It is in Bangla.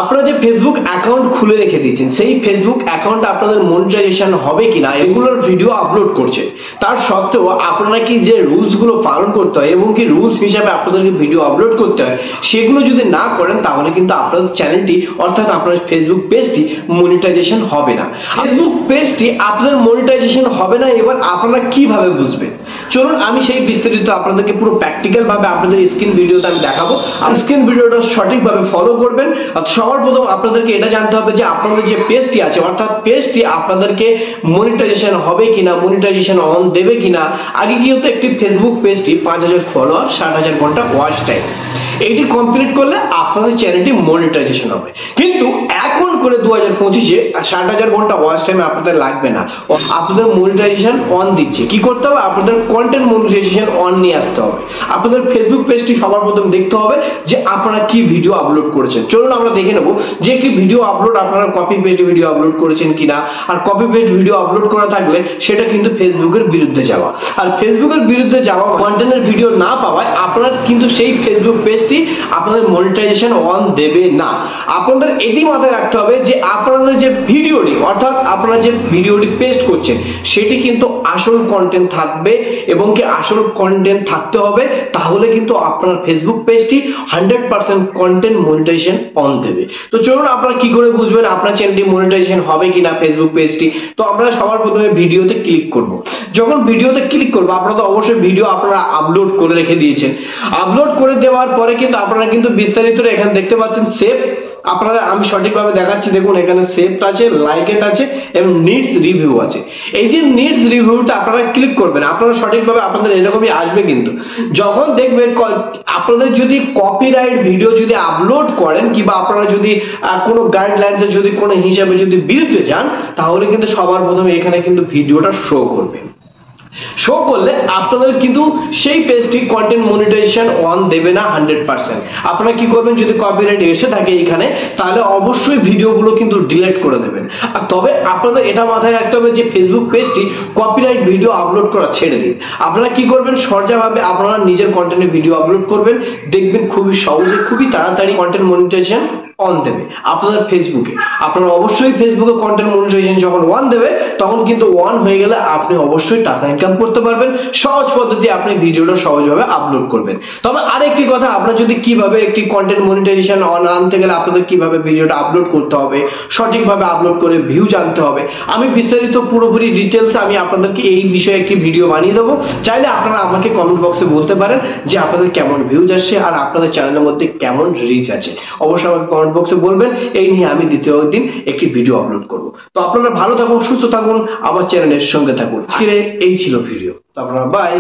আপনারা যে ফেসবুক অ্যাকাউন্ট খুলে রেখে দিয়েছেন, সেই ফেসবুক অ্যাকাউন্ট আপনাদের মনিটাইজেশন হবে কিনা এগুলোর ভিডিও আপলোড করছে, তার সত্ত্বেও আপনারা কি যে রুলস গুলো পালন করতে হয় এবং কি রুলস হিসাবে আপনাদেরকে ভিডিও আপলোড করতে হয় সেগুলো যদি না করেন তাহলে কিন্তু আপনাদের চ্যানেলটি অর্থাৎ আপনার ফেসবুক পেজটি মনিটাইজেশন হবে না। ফেসবুক পেজটি আপনাদের মনিটাইজেশন হবে না, এবার আপনারা কিভাবে বুঝবেন? চলুন আমি সেই বিস্তারিত আপনাদেরকে পুরো প্র্যাকটিক্যাল ভাবে আপনাদের স্ক্রিন ভিডিওতে আমি দেখাবো। আর স্ক্রিন ভিডিওটা সঠিকভাবে ফলো করবেন। সবার প্রথম আপনাদেরকে এটা জানতে হবে যে আপনাদের যে পেজটি আছে অর্থাৎ পেজটি আপনাদেরকে মনিটাইজেশন হবে কিনা, মনিটাইজেশন অন দেবে কিনা। আগে কি হতো, একটি ফেসবুক পেজটি 5000 ফলোয়ার 60,000 ঘন্টা ওয়াচ টাইম, এইটি কমপ্লিট করলে আপনাদের চ্যানেলটি মনিটাইজেশন হবে। কিন্তু এখন করে 2025-এ 60,000 ঘন্টা ওয়াচ টাইমে আপনাদের লাগবে না, আপনাদের মনিটাইজেশন অন দিচ্ছে। কি করতে হবে? আপনাদের কন্টেন্ট মনিটাইজেশন অন নিয়ে আসতে হবে। আপনাদের ফেসবুক পেজটি সবার প্রথম দেখতে হবে যে আপনারা কি ভিডিও আপলোড করেছেন। চলুন আমরা দেখে নেব যে কি ভিডিও আপলোড আপনারা কপি পেস্ট ভিডিও আপলোড করেছেন কিনা। আর কপি পেস্ট ভিডিও আপলোড করা থাকলে সেটা কিন্তু ফেসবুকের বিরুদ্ধে যাওয়া, আর ফেসবুকের বিরুদ্ধে যাওয়া কন্টেন্টের ভিডিও না পাওয়ায় আপনারা কিন্তু সেই ফেসবুক পেজটি আপনাদের মনিটাইজেশন অন দেবে না। আপনাদের এটি মাথায় রাখতে হবে যে আপনাদের যে ভিডিওটি অর্থাৎ আপনারা যে ভিডিওটি পেস্ট করছেন সেটি কিন্তু আসল কন্টেন্ট থাকবে এবং কি আসল কন্টেন্ট থাকতে হবে, তাহলে কিন্তু আপনার ফেসবুক পেজটি 100% কন্টেন্ট মনিটাইজেশন অন দেবে। তো চলুন আপনারা কি করে বুঝবেন আপনার চ্যানেলটি মনিটাইজেশন হবে কিনা ফেসবুক পেজটি। তো আমরা সবার প্রথমে ভিডিওতে ক্লিক করব। যখন ভিডিওতে ক্লিক করব আপনারা তো অবশ্যই ভিডিও আপনারা আপলোড করে রেখে দিয়েছেন। আপলোড করে দেওয়ার পরে কিন্তু আপনারা কিন্তু বিস্তারিত এখানে দেখতে পাচ্ছেন সেভ। আপনারা আমি সঠিকভাবে দেখাচ্ছি, দেখুন এখানে সেভড আছে, লাইকেড আছে এবং নিডস রিভিউ আছে। এই যে নিডস রিভিউটা আপনারা ক্লিক করবেন, আপনারা সঠিকভাবে আপনাদের এরকমই আসবে। কিন্তু যখন দেখবেন আপনাদের যদি কপিরাইট ভিডিও যদি আপলোড করেন কিংবা আপনারা যদি কোনো গাইডলাইন্সের যদি কোনো হিসাবে যদি বিরুদ্ধে যান তাহলে কিন্তু সবার প্রথমে এখানে কিন্তু ভিডিওটা শো করবে। শো করলে আপনাদের কিন্তু সেই পেজটি কন্টেন্ট মনিটাইজেশন অন দেবে না 100%। আপনারা কি করবেন, যদি কপিরাইট এসে থাকে এখানে তাহলে অবশ্যই ভিডিওগুলো কিন্তু ডিলিট করে দেবেন। আর তবে আপনাদের এটা মাথায় রাখতে হবে যে ফেসবুক পেজটি কপিরাইট ভিডিও আপলোড করা ছেড়ে দিন। আপনারা কি করবেন, সহজভাবে আপনারা নিজের কন্টেন্টে ভিডিও আপলোড করবেন, দেখবেন খুবই সহজে খুবই তাড়াতাড়ি কন্টেন্ট মনিটাইজেশন অন দেবে আপনাদের ফেসবুকে। আপনারা অবশ্যই ফেসবুকে কন্টেন্ট মনিটাইজেশন যখন অন দেবে তখন কিন্তু অন হয়ে গেলে আপনি অবশ্যই টাকা ইনকাম করতে পারবেন। সহজ পদ্ধতি, আপনি ভিডিওটা সহজভাবে আপলোড করবেন। তবে আরেকটি কথা, আপনারা যদি কিভাবে একটি কন্টেন্ট মনিটাইজেশন অন আনতে গেলে আপনাদের কিভাবে ভিডিওটা আপলোড করতে হবে, সঠিকভাবে আপলোড করে ভিউ জানতে হবে, আমি বিস্তারিত পুরোপুরি ডিটেলস আমি আপনাদেরকে এই বিষয়ে একটি ভিডিও বানিয়ে দেবো। চাইলে আপনারা আমাকে কমেন্ট বক্সে বলতে পারেন যে আপনাদের কেমন ভিউজ আসছে আর আপনাদের চ্যানেলের মধ্যে কেমন রিচ আছে। অবশ্যই আমাকে কমেন্ট বক্সে বলবেন, এই নিয়ে আমি দ্বিতীয় দিন একটি ভিডিও আপলোড করব। তো আপনারা ভালো থাকুন, সুস্থ থাকুন, আমার চ্যানেলের সঙ্গে থাকুন। আজকে এই ছিল ভিডিও, তো আপনারা বাই।